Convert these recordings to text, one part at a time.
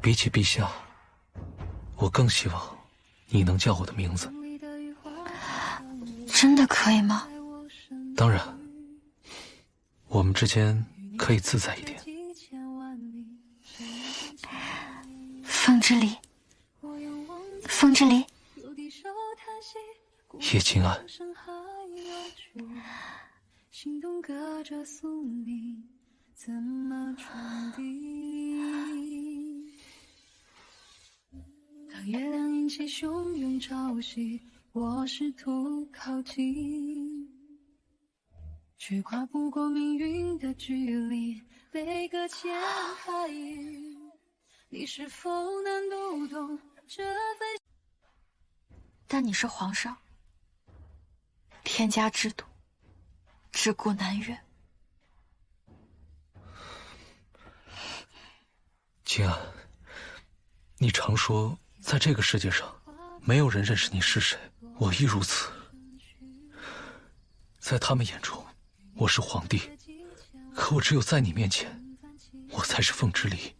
比起陛下，我更希望你能叫我的名字。真的可以吗？当然，我们之间可以自在一点。风之离，风之离，叶静安，心动隔着宿命，怎么传递？当月亮引起汹涌潮汐，我试图靠近，却跨不过命运的距离，被搁浅海域。你是否能读懂这份？但你是皇上，天家制度，自古难越。静安，你常说在这个世界上没有人认识你是谁，我亦如此。在他们眼中我是皇帝，可我只有在你面前，我才是凤之离。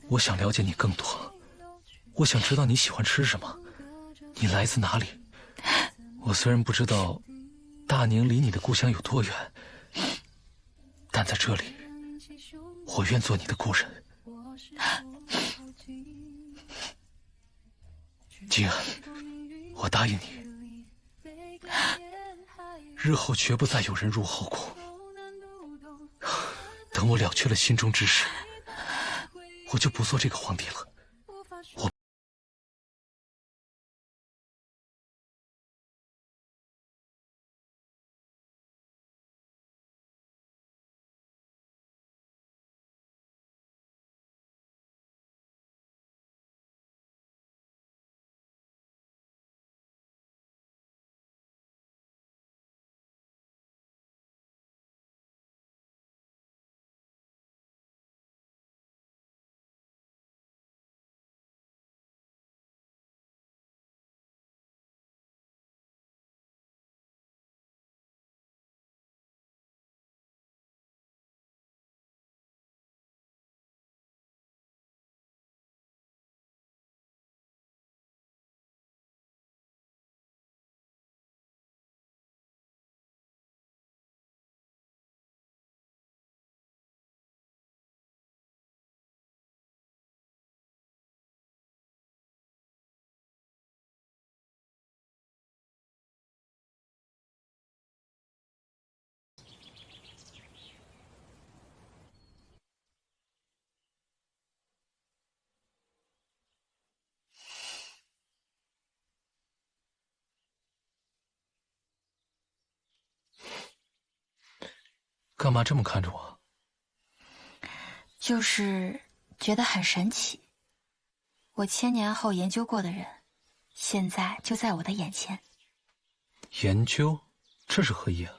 我想了解你更多，我想知道你喜欢吃什么，你来自哪里。我虽然不知道大宁离你的故乡有多远，但在这里，我愿做你的故人。静安，我答应你，日后绝不再有人入后宫。等我了却了心中之事，我就不做这个皇帝了。我干嘛这么看着我？就是觉得很神奇。我千年后研究过的人，现在就在我的眼前。研究？这是何意啊？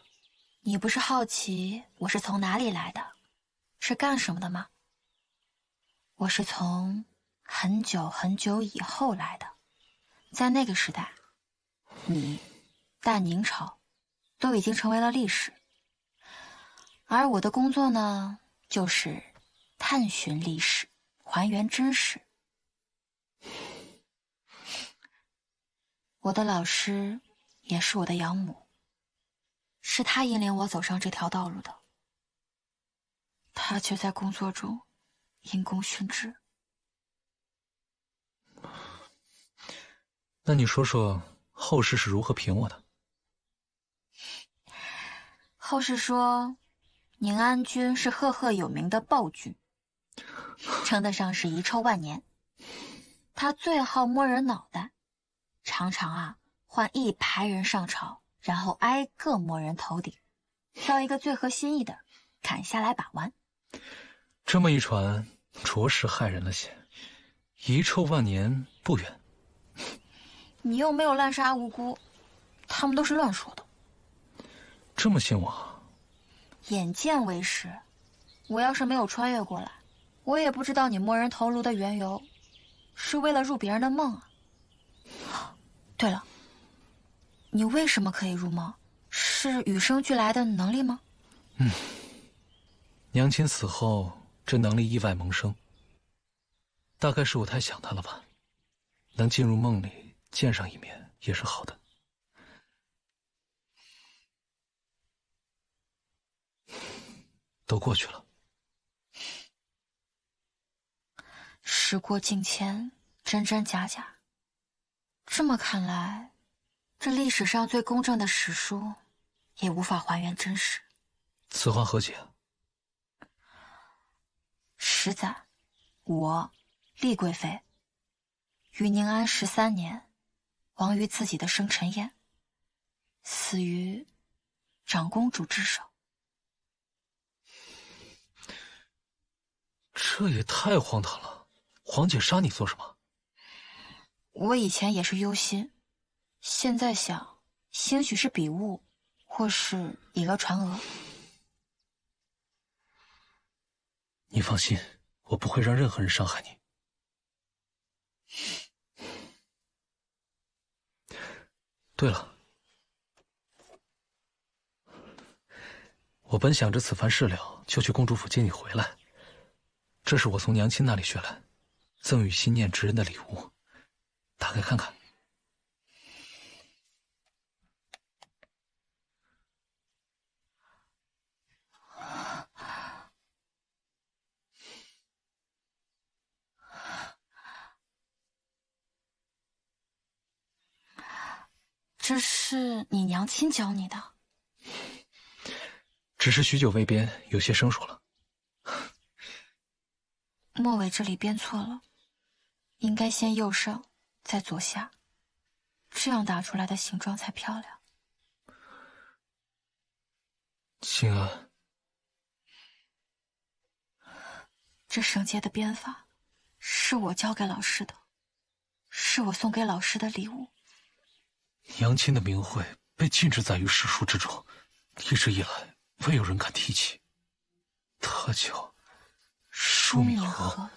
你不是好奇我是从哪里来的，是干什么的吗？我是从很久很久以后来的，在那个时代，你、大宁朝都已经成为了历史。而我的工作呢，就是探寻历史，还原真实。我的老师也是我的养母，是她引领我走上这条道路的。她却在工作中因公殉职。那你说说后世是如何评我的？后世说宁安君是赫赫有名的暴君，称得上是遗臭万年。他最好摸人脑袋，常常换一排人上朝，然后挨个摸人头顶，挑一个最合心意的砍下来把玩。这么一传，着实害人了些。遗臭万年不远。你又没有滥杀无辜，他们都是乱说的。这么信我？眼见为实，我要是没有穿越过来，我也不知道你摸人头颅的缘由，是为了入别人的梦啊。对了，你为什么可以入梦？是与生俱来的能力吗？娘亲死后，这能力意外萌生。大概是我太想她了吧，能进入梦里见上一面也是好的。都过去了。时过境迁，真真假假。这么看来，这历史上最公正的史书，也无法还原真实。此话何解啊10载，我厉贵妃于宁安13年，亡于自己的生辰宴，死于长公主之手。这也太荒唐了！皇姐杀你做什么？我以前也是忧心，现在想，兴许是笔误，或是以讹传讹。你放心，我不会让任何人伤害你。对了，我本想着此番事了，就去公主府接你回来。这是我从娘亲那里学来，赠与心念之人的礼物，打开看看。这是你娘亲教你的？只是许久未编，有些生疏了。末尾这里编错了，应该先右上，再左下，这样打出来的形状才漂亮。心安，这绳结的编法是我教给老师的，是我送给老师的礼物。娘亲的名讳被禁止载于史书之中，一直以来未有人敢提起。她叫舒敏和。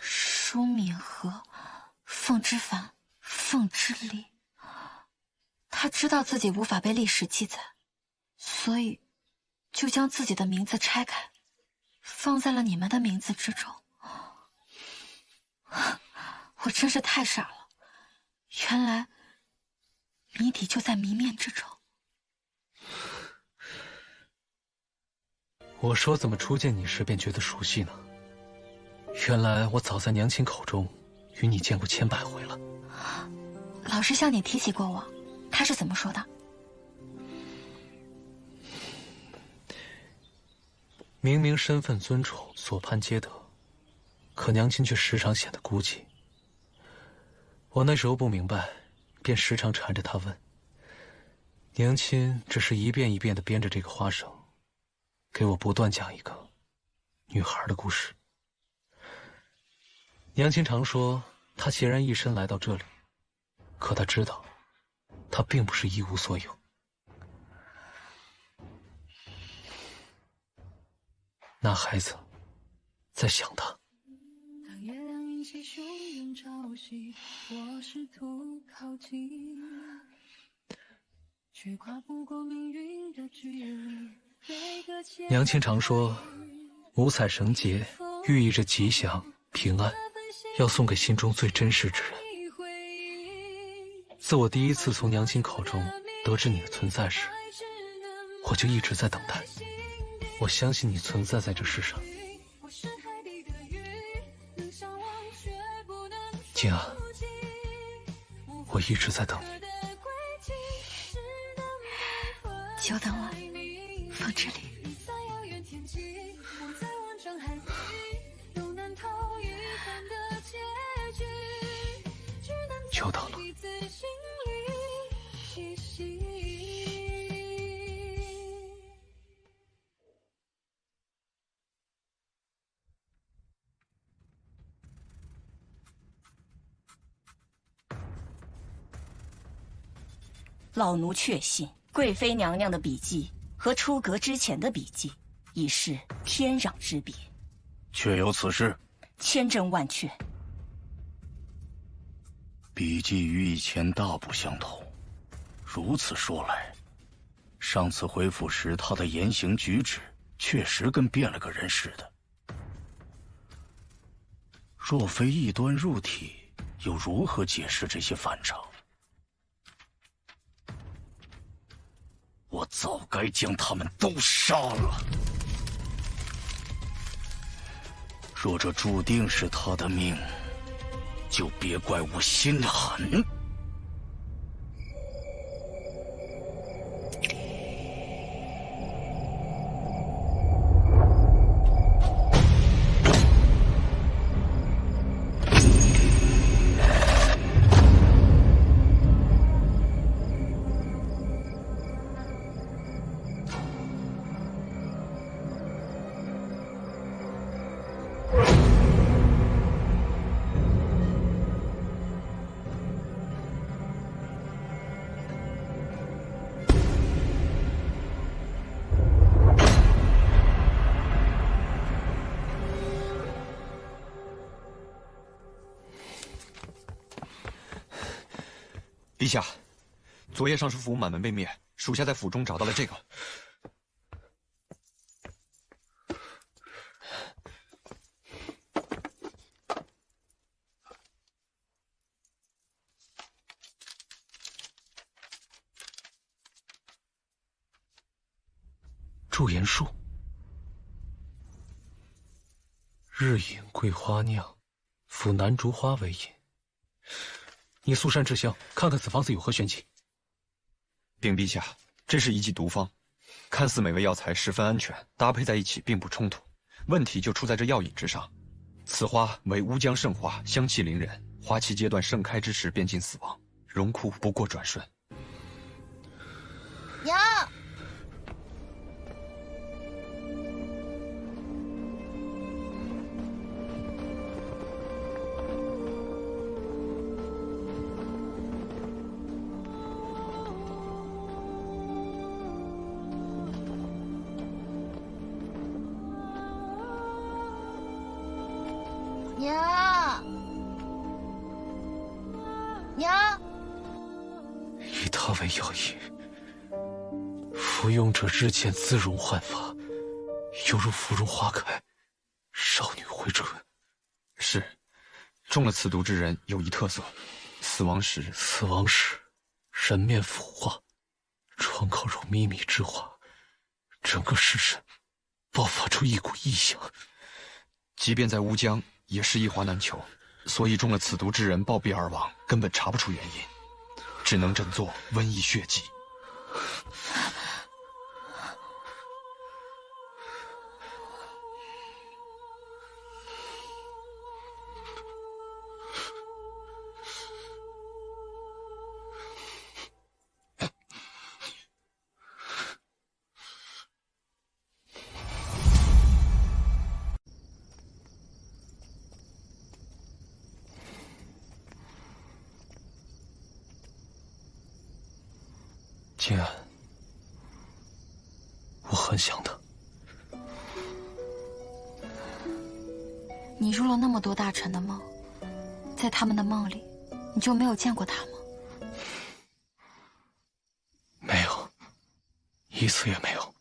舒敏和，凤之凡，凤之丽。他知道自己无法被历史记载，所以就将自己的名字拆开，放在了你们的名字之中。我真是太傻了，原来谜底就在谜面之中。我说怎么初见你时便觉得熟悉呢？原来我早在娘亲口中与你见过千百回了。老师向你提起过我，他是怎么说的？明明身份尊崇，所盼皆得，可娘亲却时常显得孤寂。我那时候不明白，便时常缠着她问。娘亲只是一遍一遍地编着这个花绳，给我不断讲一个女孩的故事。娘亲常说，她孑然一身来到这里，可她知道，她并不是一无所有。那孩子在想她。当月亮引起汹涌潮汐，我试图靠近，却跨不过命运的距离。娘亲常说，五彩绳结寓意着吉祥平安，要送给心中最真实之人。自我第一次从娘亲口中得知你的存在时，我就一直在等待。我相信你存在在这世上。静安，我一直在等你。久等了，凤之丽。久等了。老奴确信，贵妃娘娘的笔迹和出阁之前的笔迹已是天壤之别。确有此事？千真万确。笔记与以前大不相同。如此说来，上次恢复时他的言行举止确实跟变了个人似的。若非异端入体，又如何解释这些反常？我早该将他们都杀了。若这注定是他的命，就别怪我心狠。陛下，昨夜上师府满门被灭，属下在府中找到了这个。驻颜术，日饮桂花酿，辅南竹花为饮。你速善至香，看看此方子有何玄机。禀陛下，这是一剂毒方，看似每味药材十分安全，搭配在一起并不冲突。问题就出在这药引之上。此花为乌江圣花，香气凌人，花期阶段盛开之时便近死亡，荣枯不过转瞬。娘。娘，娘，以它为药引，服用者日渐姿容焕发，犹如芙蓉花开，少女回春。是，中了此毒之人有一特色，死亡时人面腐化，窗口肉靡靡之化，整个尸身爆发出一股异香。即便在乌江，也是一花难求，所以中了此毒之人暴毙而亡，根本查不出原因，只能诊作瘟疫血迹。静安，我很想他。你入了那么多大臣的梦，在他们的梦里，你就没有见过他吗？没有，一次也没有。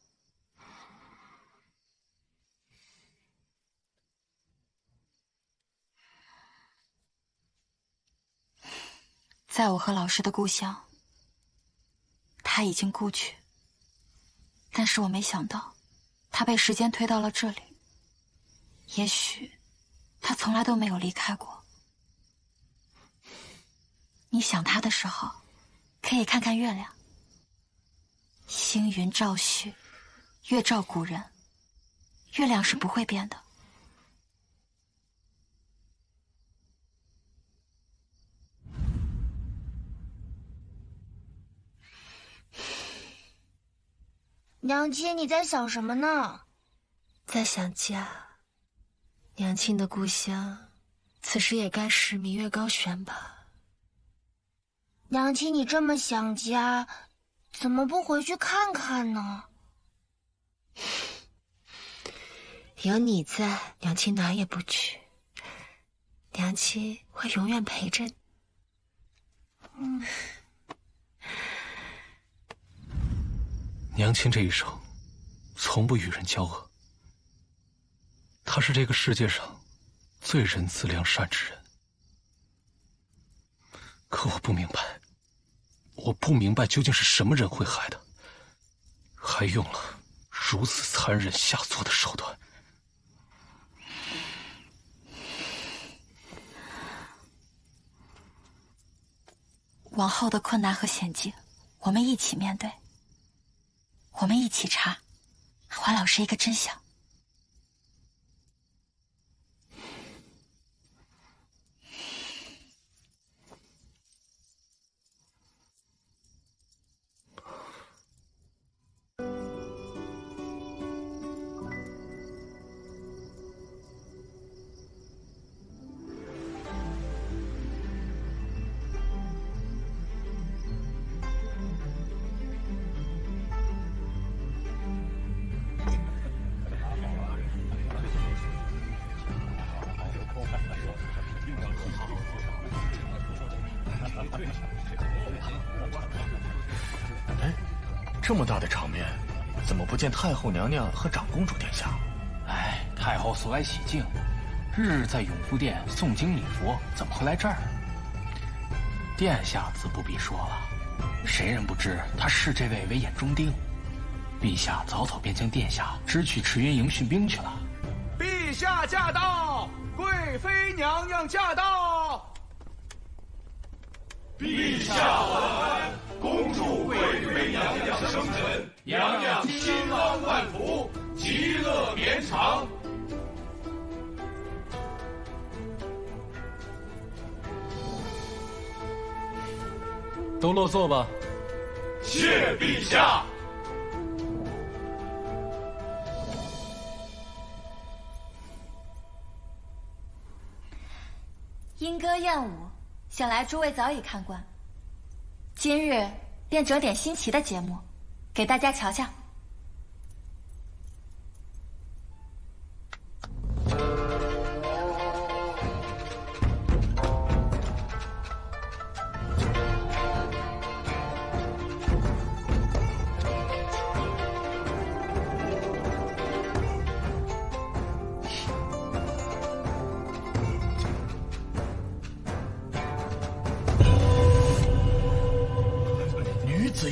在我和老师的故乡，他已经故去，但是我没想到，他被时间推到了这里。也许，他从来都没有离开过。你想他的时候，可以看看月亮。星云照旭，月照古人，月亮是不会变的。娘亲，你在想什么呢？在想家。娘亲的故乡，此时也该是明月高悬吧。娘亲，你这么想家，怎么不回去看看呢？有你在，娘亲哪也不去。娘亲会永远陪着你。娘亲这一生，从不与人交恶。她是这个世界上最仁慈良善之人。可我不明白，究竟是什么人会害她，还用了如此残忍下作的手段。往后的困难和险境，我们一起面对，我们一起查，还老师一个真相。哎，这么大的场面，怎么不见太后娘娘和长公主殿下？哎，太后素来喜静，日日在永福殿诵经礼佛，怎么会来这儿？殿下自不必说了，谁人不知他视这位为眼中钉？陛下早早便将殿下支去赤云营训兵去了。陛下驾到，贵妃娘娘驾到。陛下万安，恭祝贵妃娘娘生辰，娘娘兴安万福，吉乐绵长。都落座吧。谢陛下。莺歌燕舞，想来诸位早已看惯。今日便整点新奇的节目，给大家瞧瞧。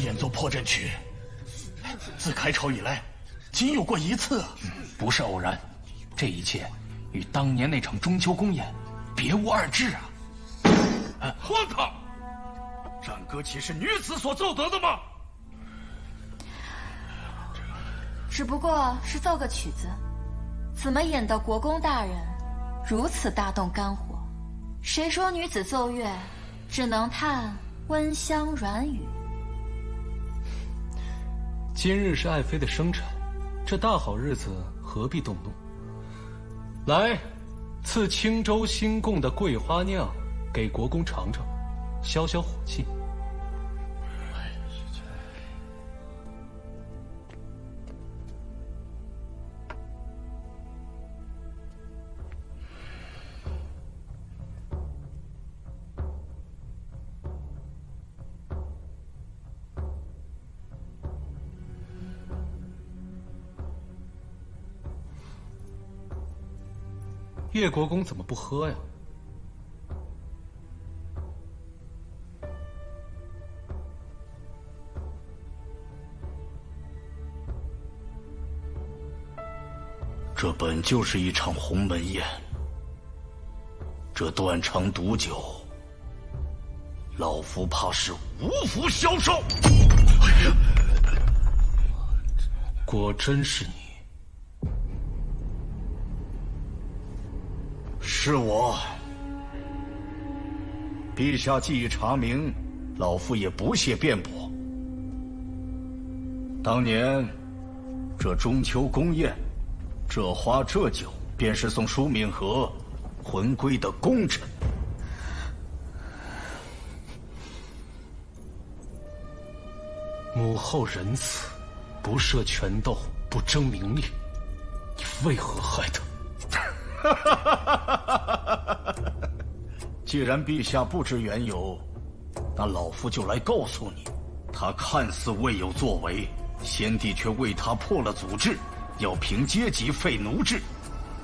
演奏破阵曲，自开朝以来，仅有过一次。不是偶然，这一切与当年那场中秋公演别无二致啊！荒唐！战歌岂是女子所奏得的吗？只不过是奏个曲子，怎么引得国公大人如此大动肝火？谁说女子奏乐只能叹温香软语？今日是爱妃的生辰，这大好日子何必动怒？来，赐青州新贡的桂花酿给国公尝尝，消消火气。叶国公怎么不喝呀？这本就是一场鸿门宴，这断肠毒酒，老夫怕是无福消受。果真是你。是我，陛下既已查明，老夫也不屑辩驳。当年这中秋宫宴，这花这酒，便是送舒敏和魂归的功臣。母后仁慈，不涉权斗，不争名利，你为何害他？既然陛下不知缘由，那老夫就来告诉你，他看似未有作为，先帝却为他破了祖制，要凭阶级废奴制，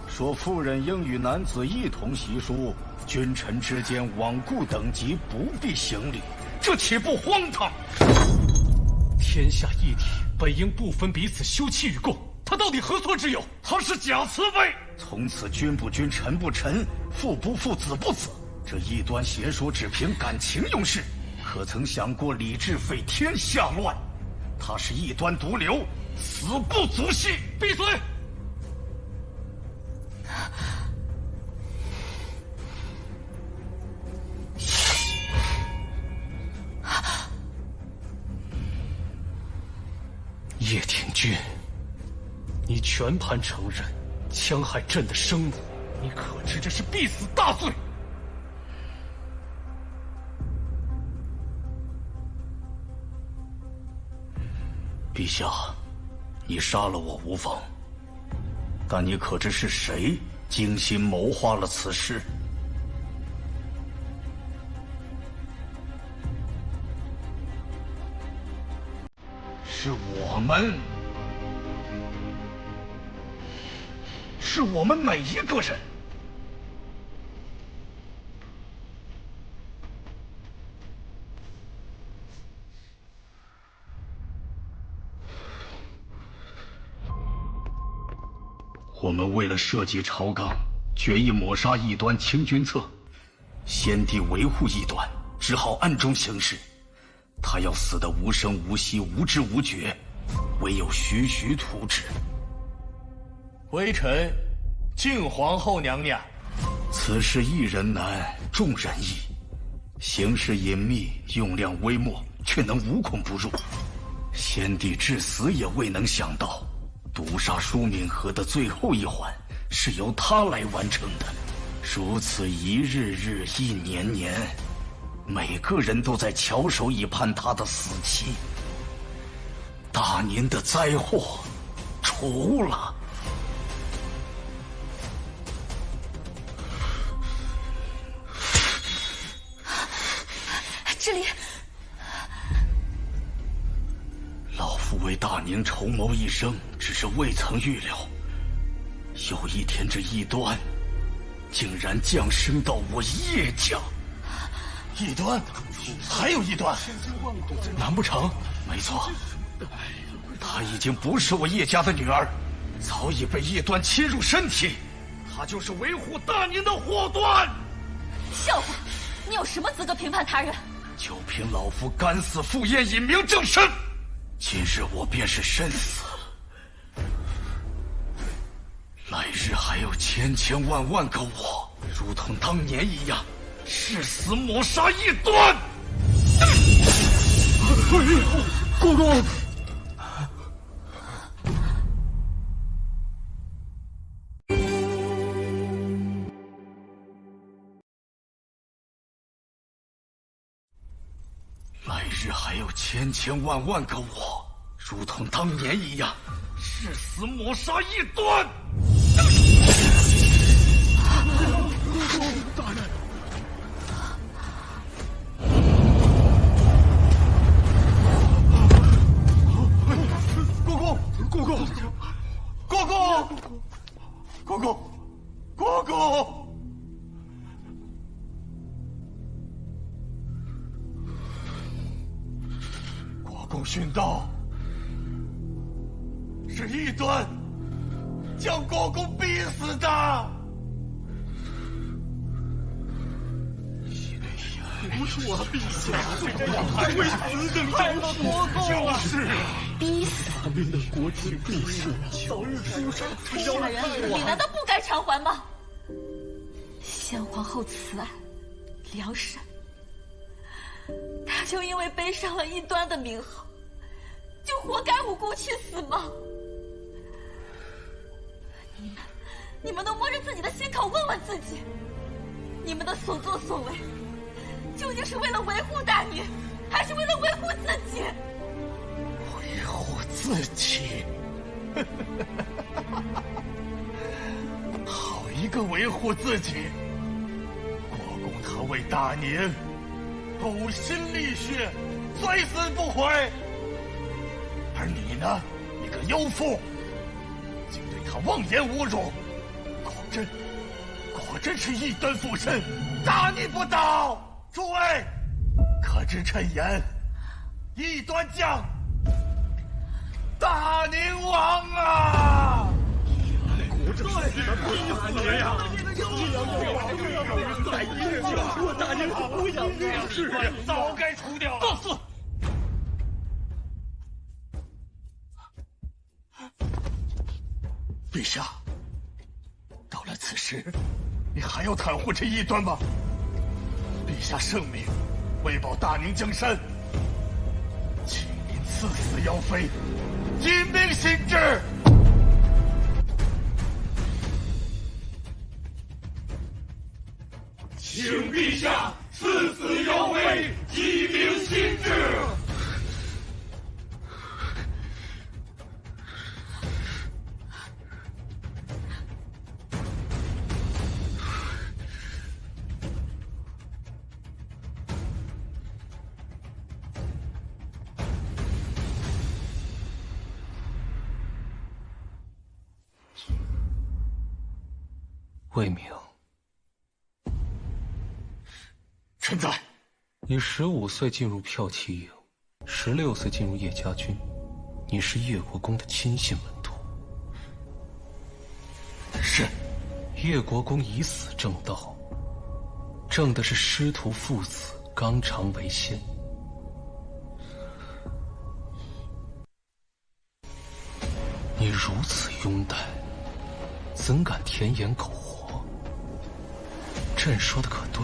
说妇人应与男子一同习书，君臣之间罔顾等级，不必行礼，这岂不荒唐？天下一体，本应不分彼此，休戚与共。他到底何错之有？他是假慈悲。从此君不君，臣不臣，父不父，子不子。这异端邪说只凭感情用事，可曾想过礼制废天下乱？他是异端毒瘤，死不足惜。闭嘴！叶挺君，你全盘承认戕害朕的生母，你可知这是必死大罪？陛下，你杀了我无妨，但你可知是谁精心谋划了此事？是我们，是我们每一个人。我们为了社稷朝纲，决意抹杀异端清君侧。先帝维护异端，只好暗中行事。他要死得无声无息、无知无觉，唯有徐徐图之。微臣敬皇后娘娘。此事一人难，众人易。行事隐秘，用量微末，却能无孔不入。先帝至死也未能想到，毒杀舒敏和的最后一环是由他来完成的。如此一日日，一年年，每个人都在翘首以盼他的死期。大年的灾祸除了。这里，老夫为大宁筹谋一生，只是未曾预料，有一天这异端竟然降生到我叶家。异端？还有异端？难不成？没错，她已经不是我叶家的女儿，早已被异端侵入身体。她就是维护大宁的祸端。笑话！你有什么资格评判他人？就凭老夫敢死赴宴，以明正身。今日我便是身死，来日还有千千万万个我，如同当年一样，誓死抹杀异端。公公。来日还有千千万万个我，如同当年一样，誓死抹杀异端。大人，公公，公公，公公，公公，公公。国公殉道，是异端将国公逼死的。不是我陛下，这样还为死等害了国公，就是逼死大明的国君陛下，早日出山，杀人，你难道不该偿还吗？先皇后慈爱良善，他就因为背上了异端的名号，就活该无辜去死吗？你们都摸着自己的心口问问自己，你们的所作所为，究竟是为了维护大宁，还是为了维护自己？维护自己，好一个维护自己！国公他为大宁呕心沥血，罪死不悔。而你呢，一个妖妇，竟对他妄言侮辱，果真是异端附身，大逆不道！诸位，可知谶言，异端将大宁王啊！对，大爷呀！大爷不要这样，是早该除掉了。放肆！陛下，到了此时，你还要袒护这异端吗？陛下圣明，为保大宁江山，请您赐死妖妃，以明心志。请陛下赐死妖妃，以明心志。魏明，臣在。你15岁进入骠骑营，16岁进入叶家军，你是叶国公的亲信门徒。是。叶国公以死正道，正的是师徒父子纲常为先。你如此拥戴，怎敢甜言苟活？朕说的可对？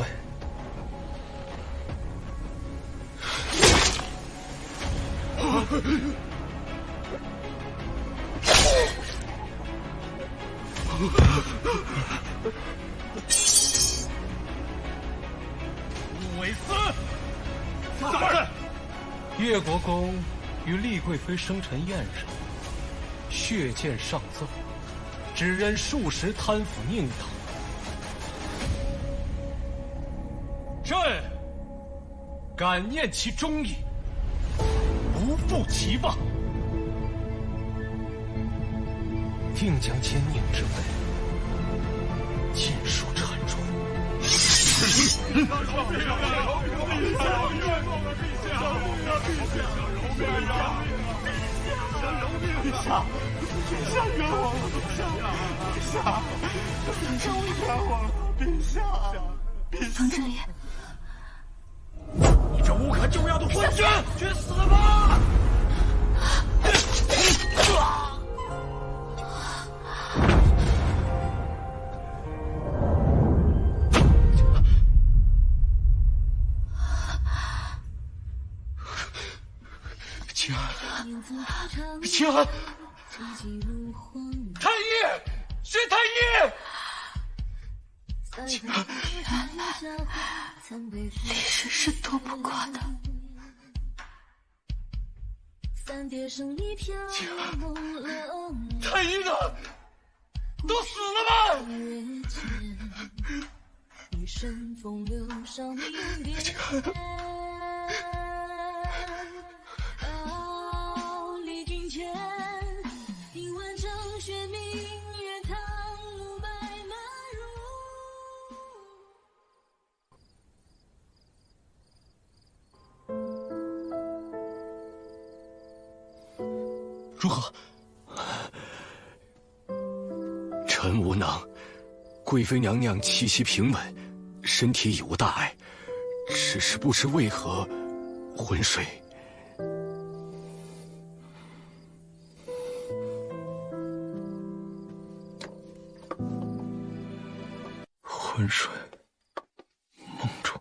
乌维斯，在。叶国公与丽贵妃生辰宴上，血溅上奏，指认数十贪腐佞党。朕感念其忠义，不负其望，定将奸佞之辈尽数铲除。风之烈，你这无可救药的昏君，去死吧！清安，清安，太医，薛太医！原来历史是躲不过的。太医呢？都死了吗？如何？臣无能，贵妃娘娘气息平稳，身体已无大碍，只是不知为何昏睡。昏睡，梦中。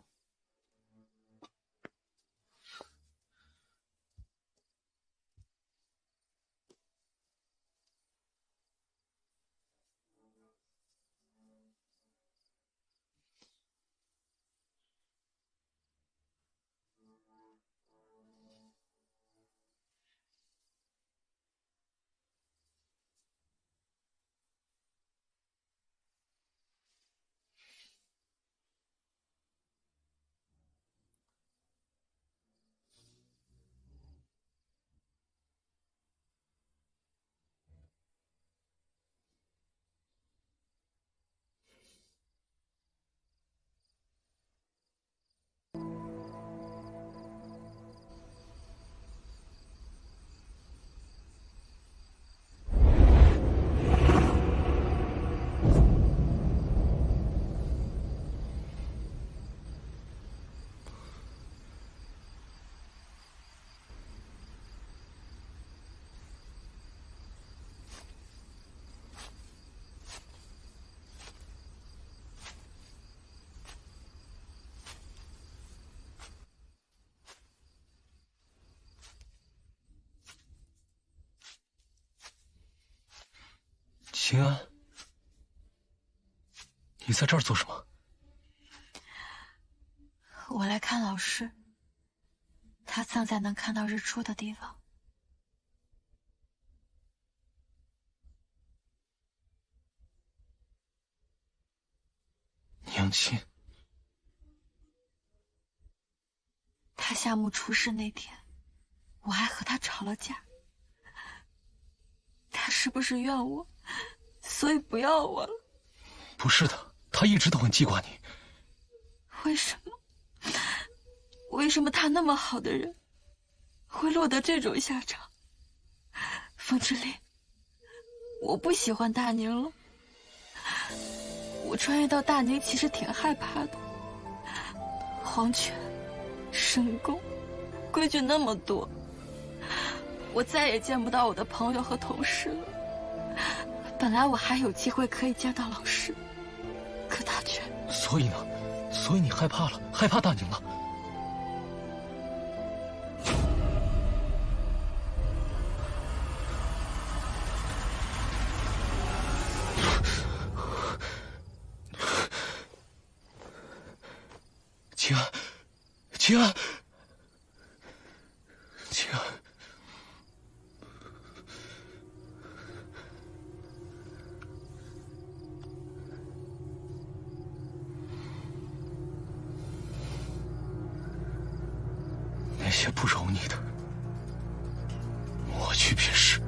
秦安，你在这儿做什么？我来看老师，他葬在能看到日出的地方。娘亲，他夏目出事那天，我还和他吵了架。他是不是怨我，所以不要我了？不是的，他一直都很记挂你。为什么？为什么他那么好的人，会落得这种下场？风之凛，我不喜欢大宁了。我穿越到大宁其实挺害怕的，黄泉、深宫，规矩那么多，我再也见不到我的朋友和同事了。本来我还有机会可以见到老师，可他却……所以呢？所以你害怕了，害怕大宁了？秦安，秦安，秦安，那些不容你的，我去便是。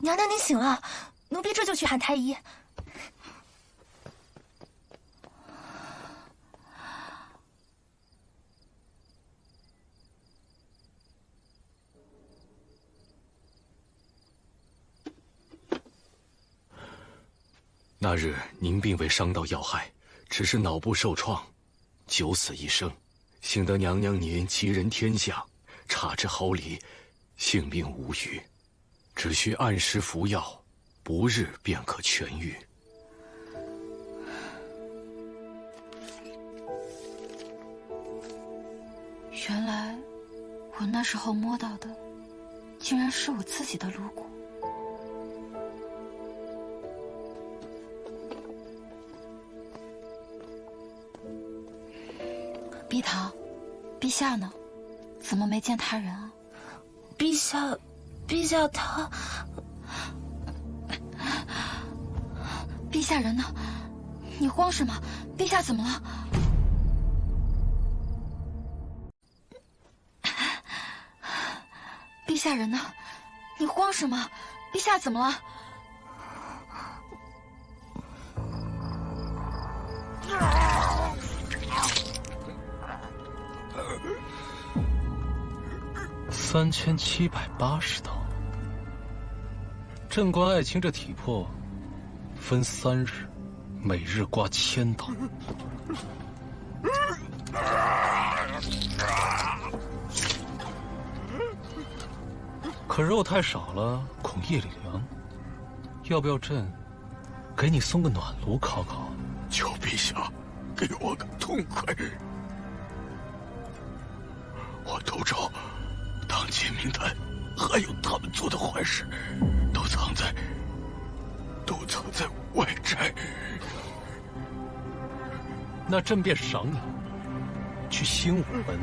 娘娘，您醒了，奴婢这就去喊太医。那日您并未伤到要害，只是脑部受创，九死一生，幸得娘娘您吉人天相，差之毫厘，性命无虞，只需按时服药，不日便可痊愈。原来我那时候摸到的，竟然是我自己的颅骨。碧桃，陛下呢？怎么没见他人啊？陛下他……陛下人呢？你慌什么？陛下怎么了？陛下人呢？你慌什么？陛下怎么了？3780刀。镇关爱卿这体魄，分3日，每日刮1000刀。可肉太少了，恐夜里凉。要不要朕给你送个暖炉烤烤？求陛下给我个痛快！我都知道当今名单还有他们做的坏事，都藏在外宅。那朕便赏你去新武门，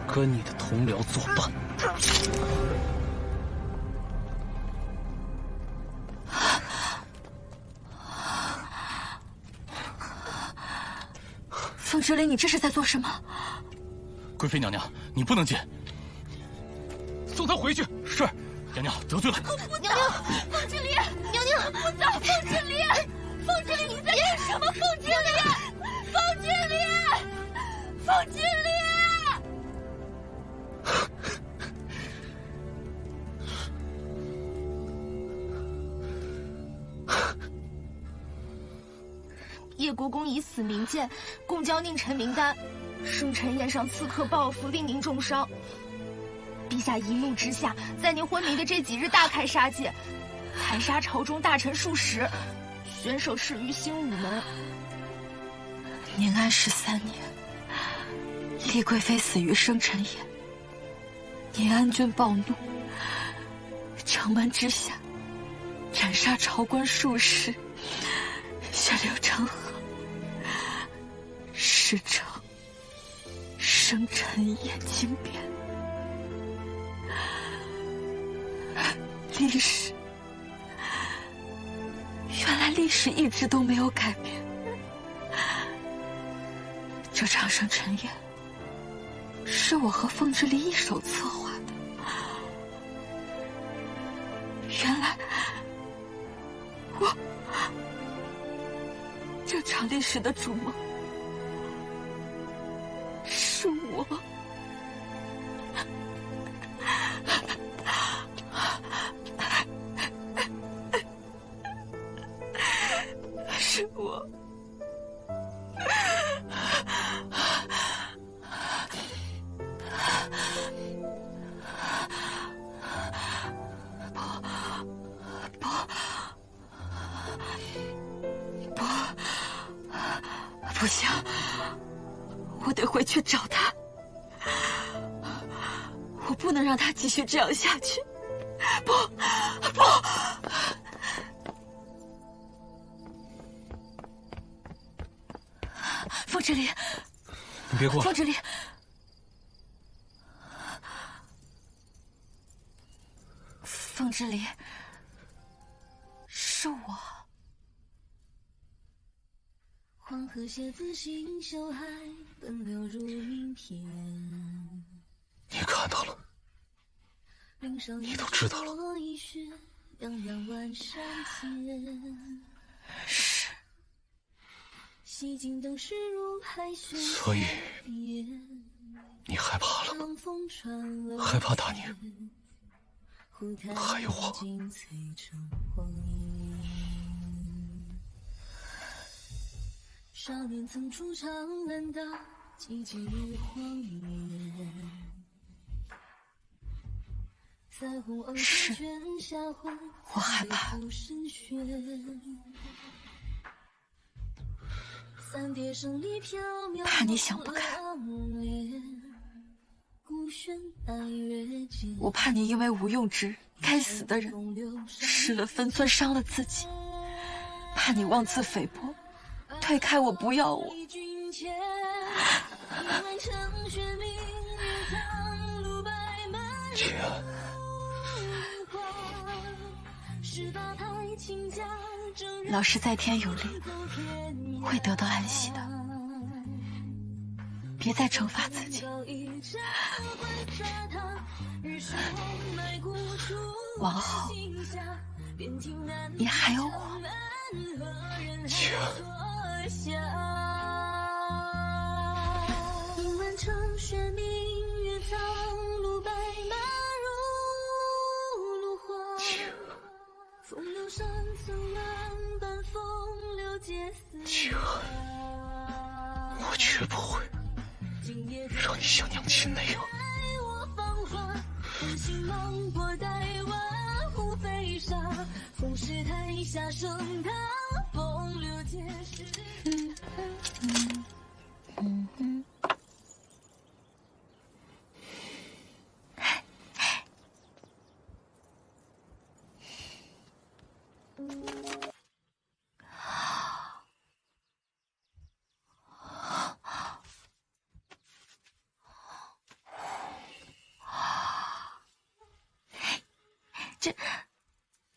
跟你的同僚作伴。风之凛，你这是在做什么？贵妃娘娘，你不能进，送他回去。是，娘娘得罪了。娘娘，风之凛，娘娘，不走，风之凛，凤之礼，你在干什么？凤之礼，凤之礼，凤之礼！叶国公以死明谏，共交佞臣名单，生辰宴上刺客报复，令您重伤。陛下一怒之下，在您昏迷的这几日大开杀戒，残杀朝中大臣数十，选手侍于新午门。宁安13年，丽贵妃死于生辰宴。宁安君暴怒，城门之下斩杀朝官数十，血流成河。事成生辰宴惊变，历史，原来历史一直都没有改变。这场生辰宴是我和凤之礼一手策划的，原来这场历史的主谋是我。是我。不行，我得回去找他。我不能让他继续这样下去。不。凤之礼，你别过来。凤之礼，凤之礼，是我。黄河鞋子行修海，奔流入明天。你看到了，你都知道了。是。所以你害怕了，害怕大宁，还有我。少年曾出长安道，寂寂入荒原。是，我害怕。怕你想不开，我怕你因为吴用之该死的人失了分寸，伤了自己，怕你妄自菲薄，推开我，不要我。姐，老师在天有灵，会得到安息的。别再惩罚自己。往后，你还有我。姐。姐，我绝不会让你像娘亲那样。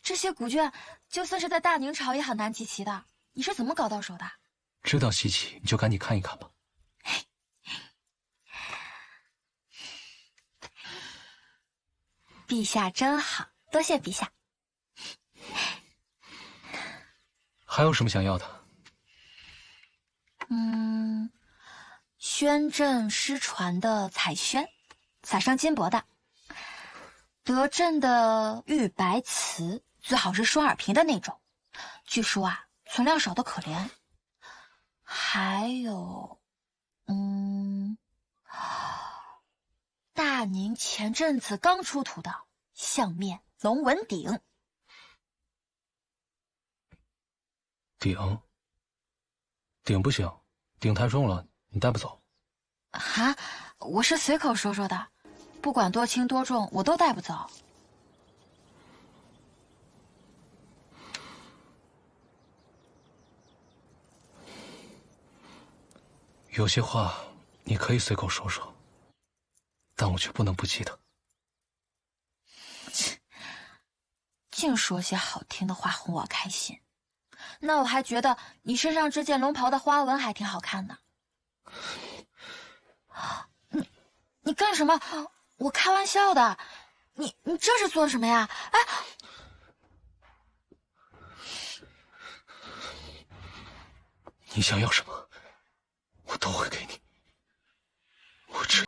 这些古卷，就算是在大宁朝也很难集齐的。你是怎么搞到手的？知道稀奇，你就赶紧看一看吧。陛下真好，多谢陛下。还有什么想要的？宣镇失传的彩宣，撒上金箔的；德镇的玉白瓷，最好是双耳瓶的那种，据说啊，存量少得可怜。还有，大宁前阵子刚出土的相面龙纹鼎。鼎不行，鼎太重了，你带不走。啊，我是随口说说的，不管多轻多重，我都带不走。有些话你可以随口说说，但我却不能不记得。净说些好听的话哄我开心，那我还觉得你身上这件龙袍的花纹还挺好看的。你干什么？我开玩笑的。你这是做什么呀？哎，你想要什么，我都会给你。我只。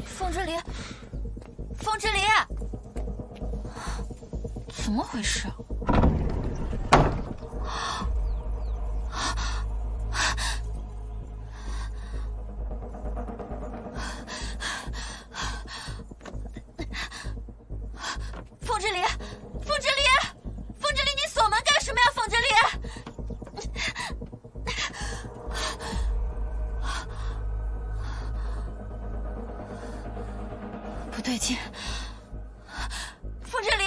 凤之离，凤之离，怎么回事？凤之离，凤之离，凤之离，你锁门干什么呀？凤之离！不对劲，凤之离，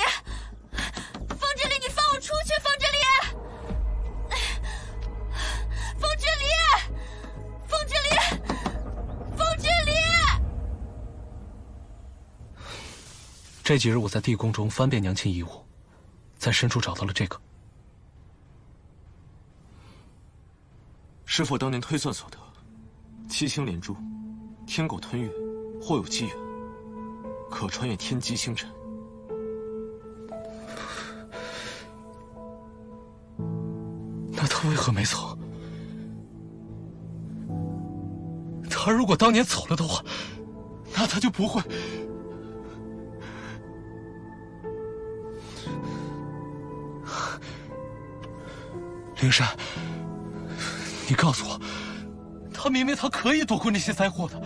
凤之离，你放我出去！凤之离，凤之离，凤之离，凤之离！这几日我在地宫中翻遍娘亲遗物，在深处找到了这个。师父当年推算所得，七星连珠，天狗吞月，或有机缘，可穿越天机星辰。那他为何没走？他如果当年走了的话，那他就不会。灵山，你告诉我，他明明他可以躲过那些灾祸的，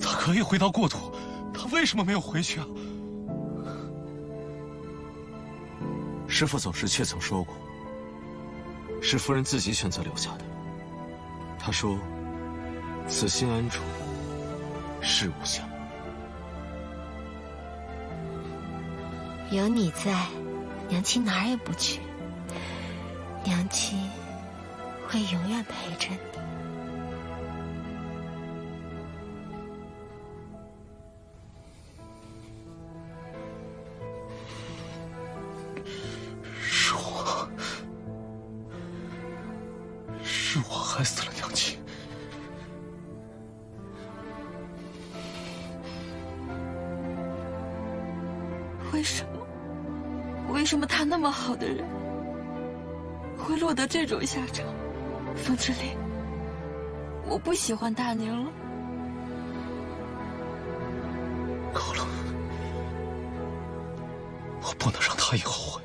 他可以回到过土，他为什么没有回去啊？师父走时却曾说过，是夫人自己选择留下的。她说：“此心安处，事无相。”有你在，娘亲哪儿也不去。娘亲会永远陪着你。是我害死了娘亲。为什么他那么好的人会落得这种下场？风之灵，我不喜欢大宁了。够了，我不能让他也后悔。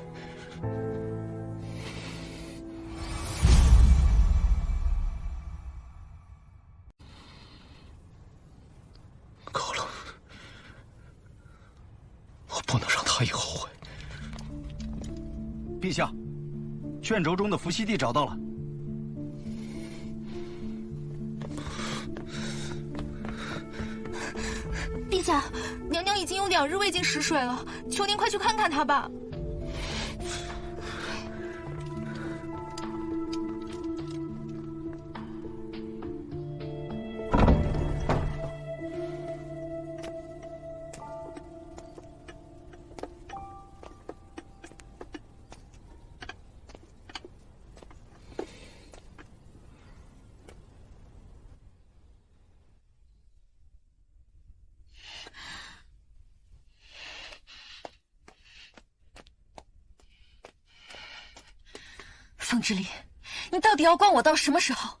够了，我不能让他也后悔。陛下，卷轴中的伏羲地找到了。陛下，娘娘已经有2日未进食水了，求您快去看看她吧。风之灵，你到底要关我到什么时候？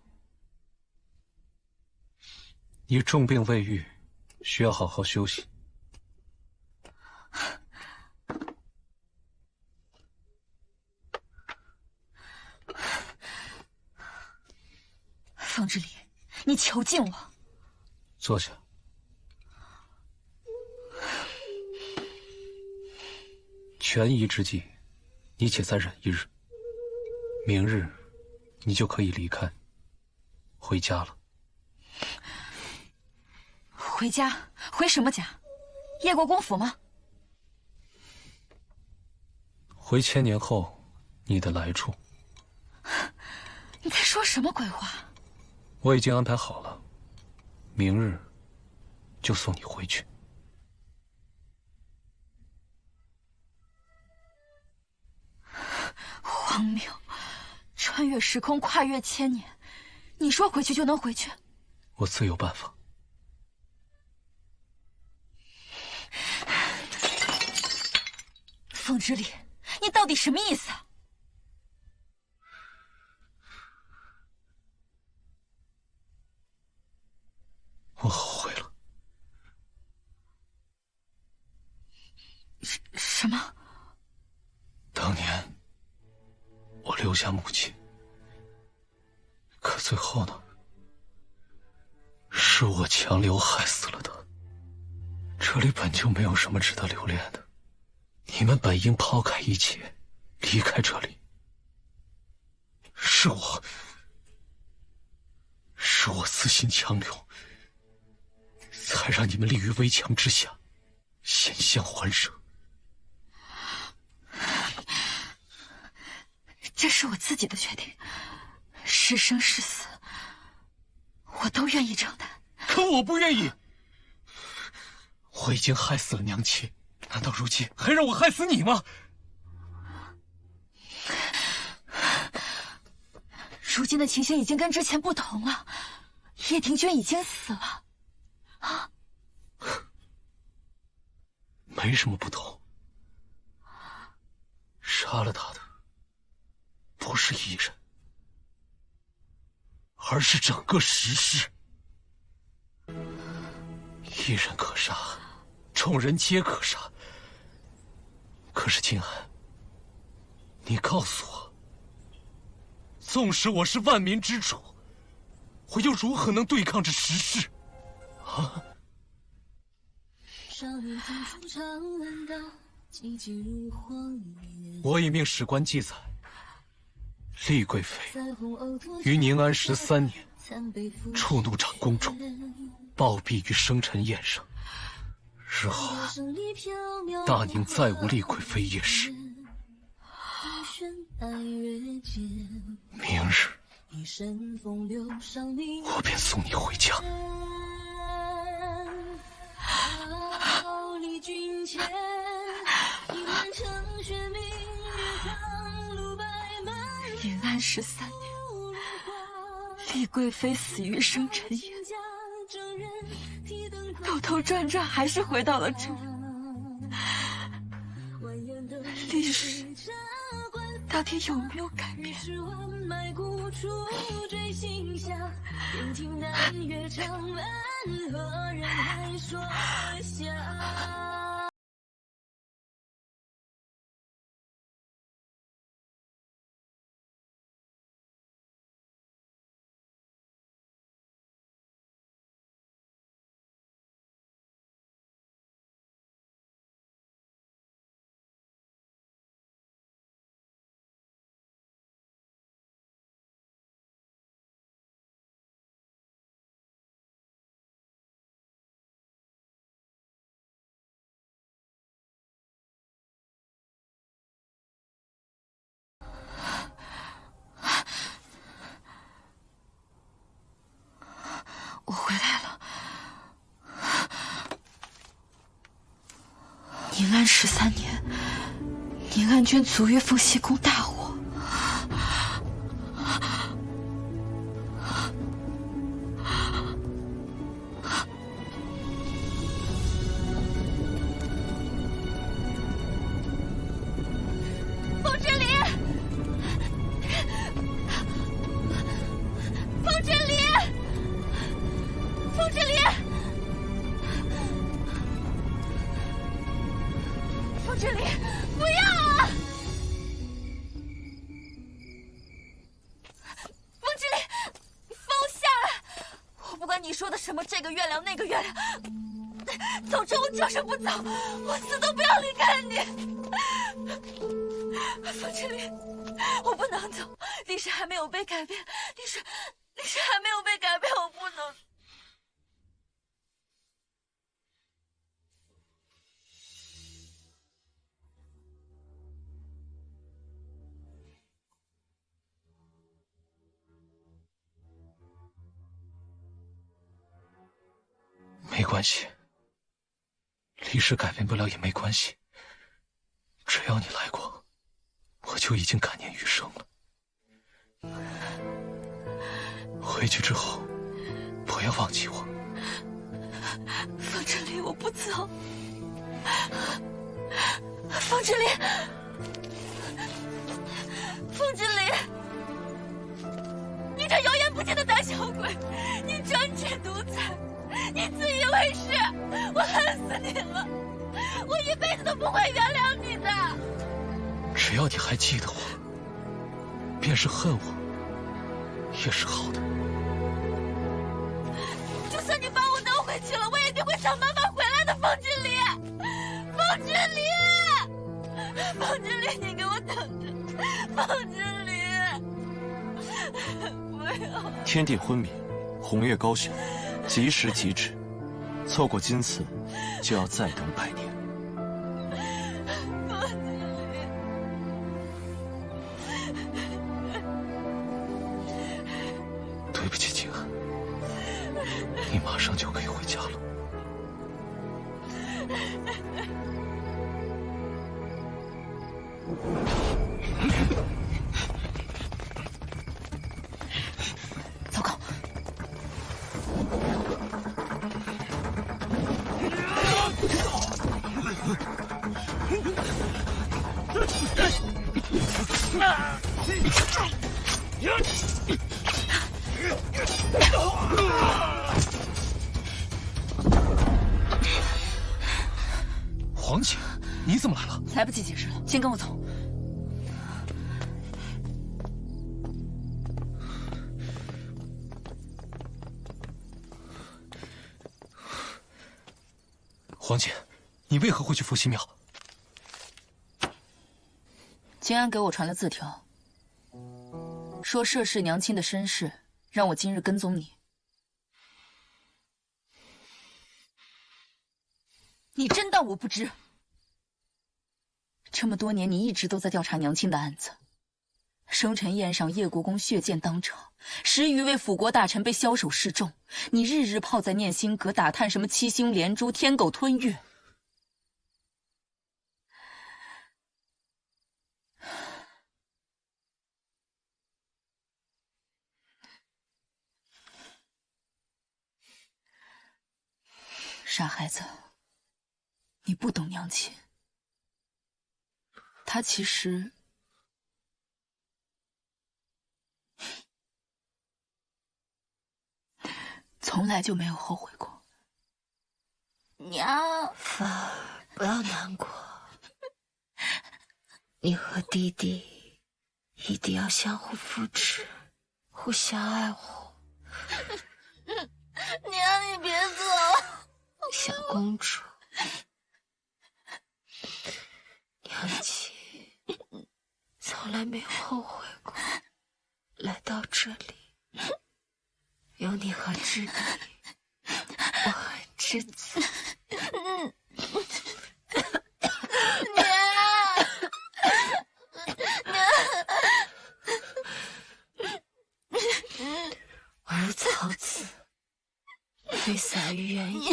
你重病未愈，需要好好休息。风之灵，你囚禁我。坐下。权宜之计，你且再忍1日。明日，你就可以离开，回家了。回家？回什么家？叶国公府吗？回1000年后你的来处。你在说什么鬼话？我已经安排好了，明日就送你回去。荒谬！穿越时空，跨越1000年，你说回去就能回去？我自有办法。风之灵，你到底什么意思啊？我后悔了。什么？当年我留下母亲，可最后呢，是我强留害死了她。这里本就没有什么值得留恋的，你们本应抛开一切，离开这里。是我私心强留，才让你们立于危墙之下，险象环生。这是我自己的决定，是生是死，我都愿意承担。可我不愿意，我已经害死了娘亲，难道如今还让我害死你吗？如今的情形已经跟之前不同了，叶庭娟已经死了。啊，没什么不同，杀了他的不是一人，而是整个石室。一人可杀，众人皆可杀。可是静安，你告诉我，纵使我是万民之主，我又如何能对抗这石室？啊！我已命史官记载，厉贵妃于宁安13年触怒长公主，暴毙于生辰宴上。日后大宁再无厉贵妃一事。明日我便送你回家。宁安13年，厉贵妃死于生辰宴，兜兜转转还是回到了这里。到底有没有改变？我回来了。宁安13年，宁安郡卒于凤栖宫大火。凤之离，凤之离，凤之离，凤之离，不要啊！凤之离，放我下来！我不管你说的什么这个月亮那个月亮，总之我就是不走，我死都不要离开你。凤之离，我不能走，历史还没有被改变，历史还没有被改变，我不能。没关系，历史改变不了也没关系，只要你来过，我就已经感念余生了。回去之后，不要忘记我。凤之离，我不走。凤之离，凤之离，你这油盐不进的胆小鬼，你专制独裁，你自以为是，我恨死你了，我一辈子都不会原谅你的。只要你还记得我，便是恨我，也是好的。就算你把我弄回去了，我也一定会想办法回来的，凤之离，凤之离，凤之离，你给我等着，凤之离，不要！天地昏明，红月高悬，及时即止，错过今次，就要再等100年。对不起，静安，你马上就可以回家了。糟糕！黄姐，你怎么来了？来不及解释了，先跟我走。黄姐，你为何会去伏羲庙？金安给我传了字条，说涉世娘亲的身世，让我今日跟踪你。你真当我不知？这么多年，你一直都在调查娘亲的案子。生辰宴上，叶国公血溅当场，10余位辅国大臣被枭首示众。你日日泡在念心阁，打探什么七星连珠、天狗吞月。傻孩子，你不懂娘亲。她其实从来就没有后悔过。娘，凤儿，不要难过。你和弟弟一定要相互扶持，互相爱护。娘，你别走。小公主，娘亲从来没有后悔过来到这里。有你和知弟，我很知足。儿曹子非洒于原野，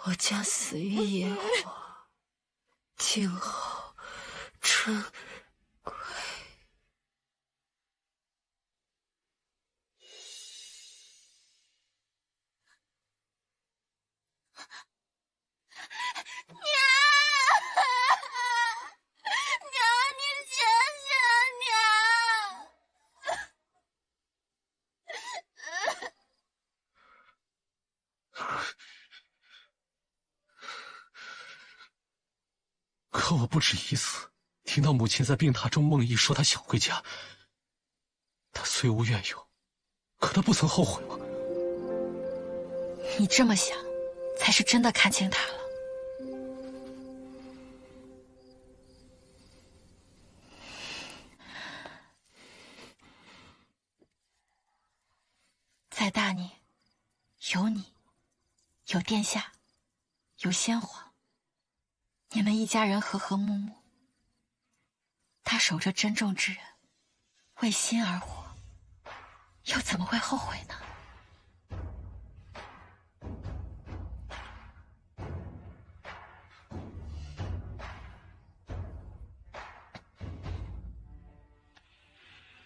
我将死于野火，静候春归。可我不止一次听到母亲在病榻中梦呓说她想回家。她虽无怨尤，可她不曾后悔吗？你这么想，才是真的看清她了。在大宁，有你，有殿下，有先皇，你们一家人和和睦睦。他守着真正之人，为心而活，又怎么会后悔呢？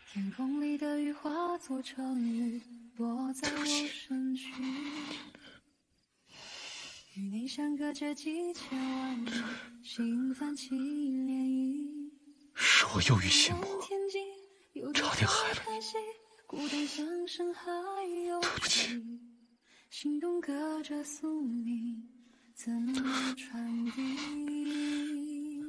天空里的雨化作成雨，落在我身躯。与你相隔着几千万里，心泛起涟漪。是我忧于心魔，差点害了你。孤单像深海有水，心动隔着宿命，怎么传递？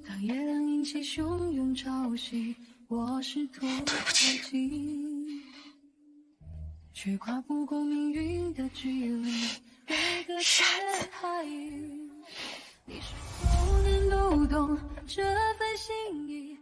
当夜亮引起汹涌潮汐，我试图靠近，却跨不过命运的距离，被隔绝海域。你是否能读懂这份心意？